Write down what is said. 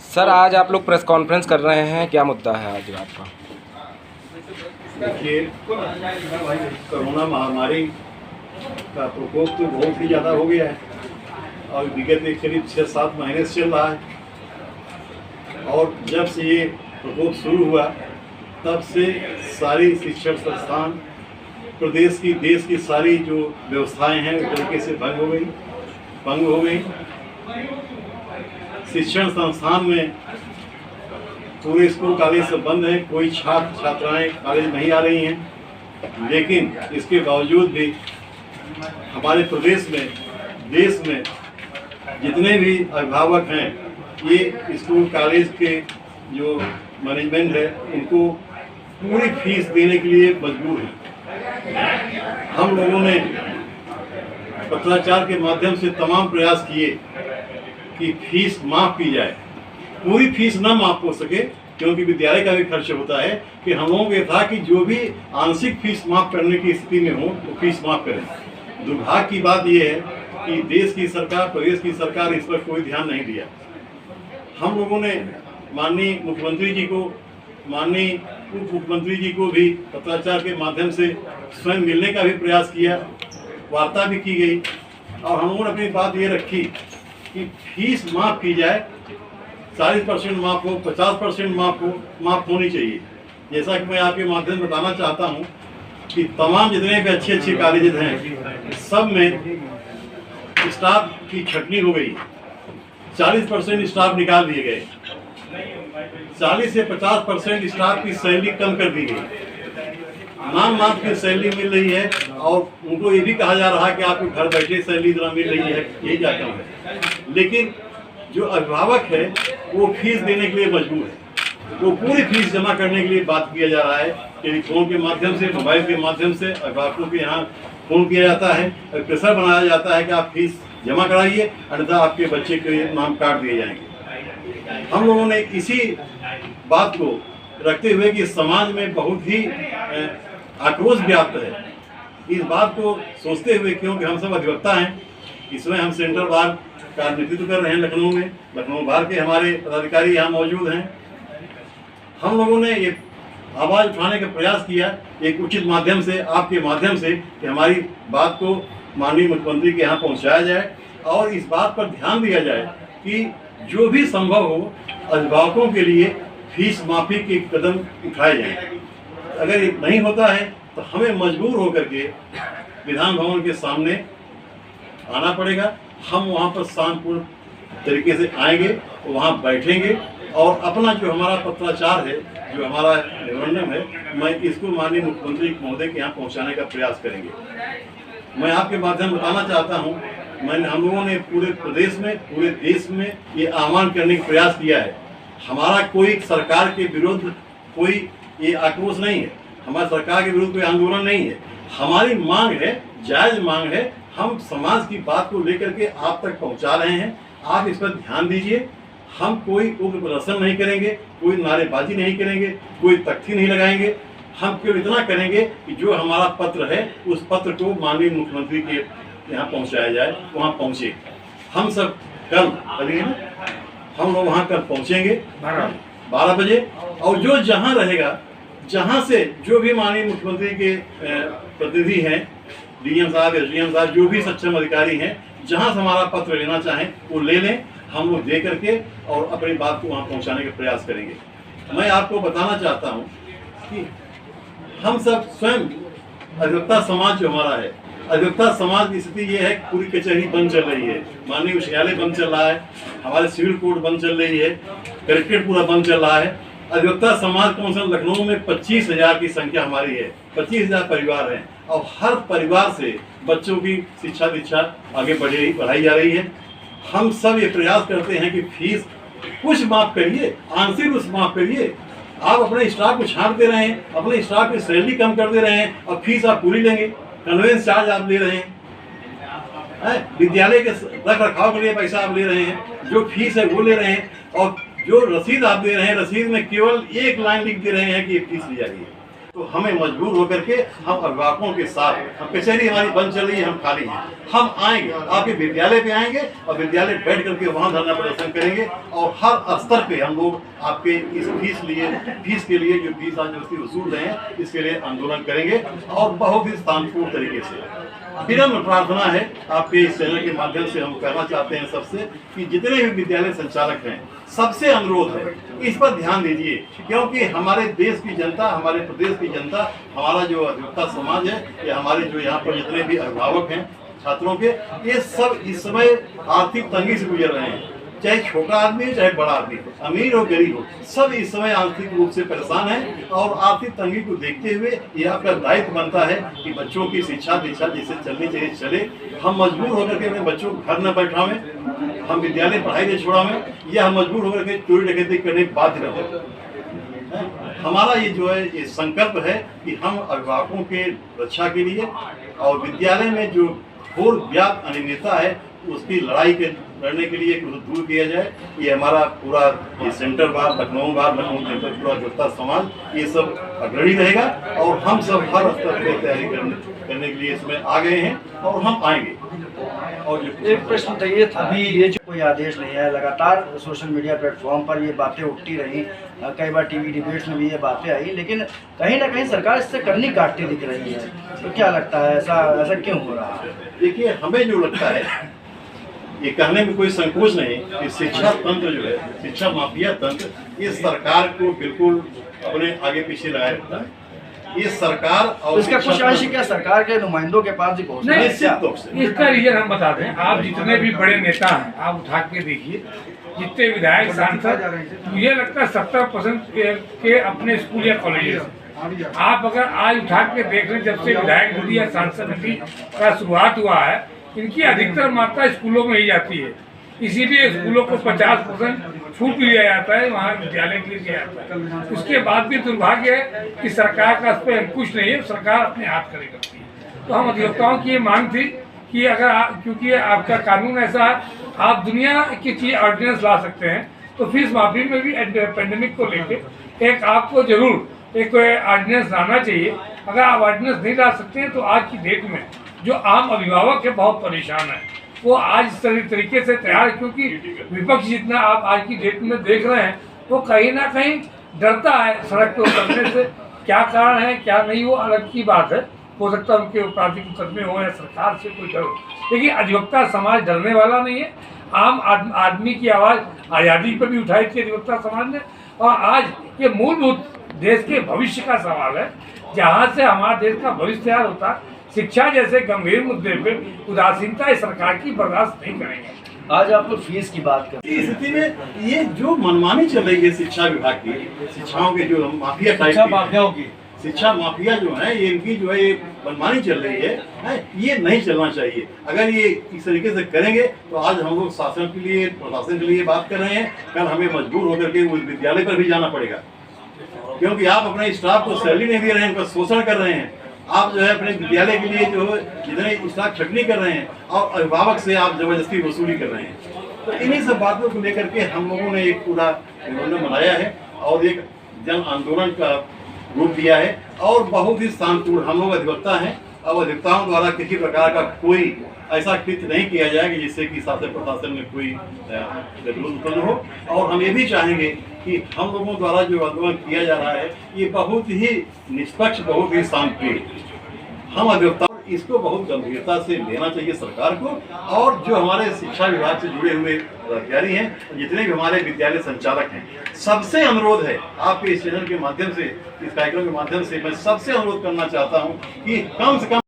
Sir आज आप लोग प्रेस कॉन्फ्रेंस कर रहे हैं, क्या मुद्दा है आज आपका? देखिए, कोरोना महामारी का प्रकोप तो बहुत ही ज़्यादा हो गया है और विगत एक करीब 6-7 महीने से चल रहा है। और जब से ये प्रकोप शुरू हुआ तब से सारी शिक्षण संस्थान, प्रदेश की, देश की सारी जो व्यवस्थाएं हैं एक तरीके से भंग हो गई। शिक्षण संस्थान में पूरे स्कूल कॉलेज सब बंद हैं, कोई छात्र छात्राएं कॉलेज नहीं आ रही हैं। लेकिन इसके बावजूद भी हमारे प्रदेश में, देश में जितने भी अभिभावक हैं, ये स्कूल कॉलेज के जो मैनेजमेंट है उनको पूरी फीस देने के लिए मजबूर हैं। हम लोगों ने पत्राचार के माध्यम से तमाम प्रयास किए कि फीस माफ़ की जाए। पूरी फीस ना माफ़ हो सके क्योंकि विद्यालय का भी खर्च होता है, कि हम लोगों को ये था कि जो भी आंशिक फीस माफ़ करने की स्थिति में हो तो फीस माफ़ करें। दुर्भाग्य की बात यह है कि देश की सरकार, प्रदेश की सरकार इस पर कोई ध्यान नहीं दिया। हम लोगों ने माननीय मुख्यमंत्री जी को, माननीय उप मुख्यमंत्री जी को भी पत्राचार के माध्यम से स्वयं मिलने का भी प्रयास किया, वार्ता भी की गई और हम लोगों ने अपनी बात ये रखी कि फीस माफ़ की जाए, 40% माफ़ हो, 50% माफ़ होनी चाहिए। जैसा कि मैं आपके माध्यम से बताना चाहता हूँ कि तमाम जितने भी अच्छे अच्छे कॉलेज हैं सब में स्टाफ की छटनी हो गई, 40% स्टाफ निकाल दिए गए, 40 से 50% स्टाफ की सैलरी कम कर दी गई, नाम मात्र की सैलरी मिल रही है और उनको ये भी कहा जा रहा है कि आपको घर बैठे सैलरी इतना मिल रही है, यही क्या कम है। लेकिन जो अभिभावक है वो फीस देने के लिए मजबूर है, वो पूरी फीस जमा करने के लिए बात किया जा रहा है। टेलीफोन के माध्यम से, मोबाइल के माध्यम से अभिभावकों के यहाँ फोन किया जाता है और प्रेशर बनाया जाता है कि आप फीस जमा कराइए, अन्यथा आपके बच्चे के नाम काट दिए जाएंगे। हम लोगों ने इसी बात को रखते हुए कि समाज में बहुत ही आक्रोश व्याप्त है, इस बात को सोचते हुए, क्योंकि हम सब अधिवक्ता हैं, इसमें हम सेंट्रल बार का नेतृत्व कर रहे हैं लखनऊ में, लखनऊ बार के हमारे पदाधिकारी यहाँ मौजूद हैं। हम लोगों ने ये आवाज़ उठाने का प्रयास किया एक उचित माध्यम से, आपके माध्यम से, कि हमारी बात को माननीय मुख्यमंत्री के यहाँ पहुँचाया जाए और इस बात पर ध्यान दिया जाए कि जो भी संभव हो अभिभावकों के लिए फीस माफ़ी के कदम उठाए जाएं। अगर ये नहीं होता है तो हमें मजबूर होकर के विधान भवन के सामने आना पड़ेगा। हम वहाँ पर शांतिपूर्ण तरीके से आएंगे, वहाँ बैठेंगे और अपना जो हमारा पत्राचार है, जो हमारा मेमोरेंडम है, मैं इसको माननीय मुख्यमंत्री महोदय के यहाँ पहुँचाने का प्रयास करेंगे। मैं आपके माध्यम बताना चाहता हूँ, हम लोगों ने पूरे प्रदेश में, पूरे देश में ये आह्वान करने का प्रयास किया है। हमारा कोई सरकार के विरुद्ध कोई ये आक्रोश नहीं है, हमारी सरकार के विरुद्ध कोई आंदोलन नहीं है। हमारी मांग है, जायज मांग है, हम समाज की बात को लेकर के आप तक पहुंचा रहे हैं। आप इस पर ध्यान दीजिए। हम कोई उग्र प्रदर्शन नहीं करेंगे, कोई नारेबाजी नहीं करेंगे, कोई तख्ती नहीं लगाएंगे। हम केवल इतना करेंगे कि जो हमारा पत्र है उस पत्र को माननीय मुख्यमंत्री के यहाँ पहुँचाया जाए, वहाँ पहुँचे। हम सब कल हम लोग वहाँ कल पहुँचेंगे 12 बजे और जो जहाँ रहेगा, जहाँ से जो भी माननीय मुख्यमंत्री के प्रतिनिधि हैं, डीएम साहब, एसडीएम साहब, जो भी सक्षम अधिकारी हैं, जहाँ से हमारा पत्र लेना चाहें वो ले लें, हम लोग दे करके और अपनी बात को वहाँ पहुँचाने का प्रयास करेंगे। मैं आपको बताना चाहता हूँ कि हम सब स्वयं अधिवक्ता समाज जो हमारा है, अधिवक्ता समाज की स्थिति ये है, पूरी कचहरी बंद चल रही है, माननीय उच्च न्यायालय बंद चल रहा है, हमारे सिविल कोर्ट बंद चल रही है, कलेक्ट्रेट पूरा बंद चल रहा है। अधिवक्ता समाज कौंसिल लखनऊ में 25,000 की संख्या हमारी है, 25,000 परिवार हैं और हर परिवार से बच्चों की शिक्षा दीक्षा आगे बढ़ाई जा रही है। हम सब ये प्रयास करते हैं कि फीस कुछ माफ़ करिए, आंशिक कुछ माफ़ करिए। आप अपने स्टाफ को छांट दे रहे हैं, अपने स्टाफ की सैलरी कम कर दे रहे हैं और फीस आप पूरी लेंगे, कन्वेंस चार्ज आप ले रहे हैं, विद्यालय के रख रखाव के लिए पैसा आप ले रहे हैं, जो फीस है वो ले रहे हैं और जो रसीद आप दे रहे हैं, रसीद में केवल एक लाइन लिख दे रहे हैं कि ये फीस ली जा रही है। तो हमें मजबूर होकर के हम अभिभावकों के साथ, हम कचहरी हमारी बंद चल रही है, हम खाली हैं, हम आएंगे आपके विद्यालय पे आएंगे और विद्यालय बैठ करके वहाँ धरना प्रदर्शन करेंगे और हर स्तर पे हम लोग आपके इस फीस के लिए जो फीस आज उसकी वसूल रहे हैं इसके लिए आंदोलन करेंगे और बहुत ही शांतिपूर्ण तरीके से। विनम्र प्रार्थना है आपके इस चैनल के माध्यम से हम कहना चाहते हैं सबसे कि जितने भी विद्यालय संचालक हैं सबसे अनुरोध है इस पर ध्यान दीजिए, क्योंकि हमारे देश की जनता, हमारे प्रदेश की जनता, हमारा जो अधिवक्ता समाज है या हमारे जो यहाँ पर जितने भी अभिभावक हैं छात्रों के, ये सब इस समय आर्थिक तंगी से गुजर रहे हैं। चाहे छोटा आदमी हो चाहे बड़ा आदमी हो, अमीर हो गरीब हो, सब इस समय आर्थिक रूप से परेशान है और आर्थिक तंगी को देखते हुए ये आपका दायित्व बनता है कि बच्चों की शिक्षा दीक्षा जैसे चलनी चाहिए चले। हम मजबूर होकर के अपने बच्चों को घर न बैठावें, हम विद्यालय पढ़ाई नहीं छोड़ावें, या हम मजबूर होकर के चोरी डकैती करने बाध्य रहें। हमारा ये जो है ये संकल्प है कि हम अभिभावकों के रक्षा के लिए और विद्यालय में जो घोर व्याप्त अनियमितता है उसकी लड़ाई के लड़ने के लिए दूर किया जाए। ये हमारा पूरा ये सेंटर बार, लखनऊ बार, लखनऊ सेंटर पूरा अधिवक्ता समाज ये सब अग्रणी रहेगा और हम सब हर स्तर पर तैयारी करने के लिए इसमें आ गए हैं और हम आएंगे। और एक प्रश्न तो ये था, अभी ये जो कोई आदेश नहीं है, लगातार सोशल मीडिया प्लेटफॉर्म पर ये बातें उठती रही, कई बार टीवी डिबेट्स में भी ये बातें आई, लेकिन कहीं ना कहीं सरकार इससे करनी काटती दिख रही है। तो क्या लगता है ऐसा क्यों हो रहा है? देखिए, हमें जो लगता है ये कहने में कोई संकोच नहीं कि शिक्षा तंत्र जो है, शिक्षा माफिया तंत्र, ये सरकार को बिल्कुल अपने आगे पीछे लगाए रखता है। ये सरकार और इसका कुछ अंश क्या सरकार के नुमाइंदों के पास भी पहुँच नहीं, है? इसका रीजन हम बता दें। आप जितने भी बड़े नेता हैं आप उठा के देखिए, जितने विधायक सांसद, मुझे लगता है 70% के अपने स्कूल या कॉलेज। आप अगर आज उठा के देख लें, जब से विधायक निधि या सांसद निधि का शुरुआत हुआ है, इनकी अधिकतर मात्रा स्कूलों में ही जाती है। इसीलिए स्कूलों को 50% छूट लिया जाता है, वहाँ विद्यालय के लिए दिया जाता है। उसके बाद भी दुर्भाग्य है कि सरकार का इस पर अंकुश नहीं है, सरकार अपने हाथ खड़े करती है। तो हम अधिवक्ताओं की ये मांग थी कि अगर क्योंकि आपका कानून ऐसा है, आप दुनिया की चीज ऑर्डिनेंस ला सकते हैं, तो फीस माफी में भी पेंडेमिक को लेकर एक आपको जरूर एक ऑर्डिनेंस लाना चाहिए। अगर आप ऑर्डिनेंस नहीं ला सकते हैं तो आज की डेट में जो आम अभिभावक है बहुत परेशान है, वो आज इस तरीके से तैयार है, क्योंकि विपक्ष जितना आप आज की डेट में देख रहे हैं वो कहीं ना कहीं डरता है सड़क पे उतरने से। क्या कारण है क्या नहीं वो अलग की बात है, हो सकता है उनके आपराधिक मुकदमे हो या सरकार से कोई डर हो, लेकिन अधिवक्ता समाज डरने वाला नहीं है। आम आदमी की आवाज़ आज़ादी पर भी उठाई थी अधिवक्ता समाज ने, और आज ये मूलभूत देश के भविष्य का सवाल है, जहाँ से हमारा देश का भविष्य तैयार होता है। शिक्षा जैसे गंभीर मुद्दे पे उदासीनता इस सरकार की बर्दाश्त नहीं करेंगे। आज आप लोग फीस की बात करते हैं, इस स्थिति में ये जो मनमानी चल रही है शिक्षा विभाग की, शिक्षाओं के जो माफिया टाइप की शिक्षा माफिया जो है, ये इनकी जो है ये मनमानी चल रही है, ये नहीं चलना चाहिए। अगर ये इस तरीके से करेंगे तो आज हम लोग शासन के लिए, प्रशासन के लिए बात कर रहे हैं, कल हमें मजबूर होकर के उस विद्यालय पर भी जाना पड़ेगा, क्योंकि आप अपने स्टाफ को सैलरी नहीं दे रहे हैं, उनका शोषण कर रहे हैं। आप जो है अपने विद्यालय के लिए जो जितने स्टाफ छटनी कर रहे हैं और अभिभावक से आप जबरदस्ती वसूली कर रहे हैं। तो इन्हीं सब बातों को लेकर के हम लोगों ने एक पूरा आंदोलन बनाया है और एक जन आंदोलन का रूप दिया है और बहुत ही शांतिपूर्ण हम लोग अधिवक्ता हैं। अब अधिवक्ताओं द्वारा किसी प्रकार का कोई ऐसा कृत्य नहीं किया जाएगा जिससे कि शासन प्रशासन में कोई विरोध उत्पन्न हो। और हम ये भी चाहेंगे कि हम लोगों द्वारा जो आंदोलन किया जा रहा है ये बहुत ही निष्पक्ष, बहुत ही शांतिपूर्ण, हम अधिवक्ता इसको बहुत गंभीरता से लेना चाहिए सरकार को। और जो हमारे शिक्षा विभाग से जुड़े हुए अधिकारी हैं, जितने भी हमारे विद्यालय संचालक हैं, सबसे अनुरोध है आपके इस चैनल के माध्यम से, इस कार्यक्रम के माध्यम से मैं सबसे अनुरोध करना चाहता हूं कि कम से कम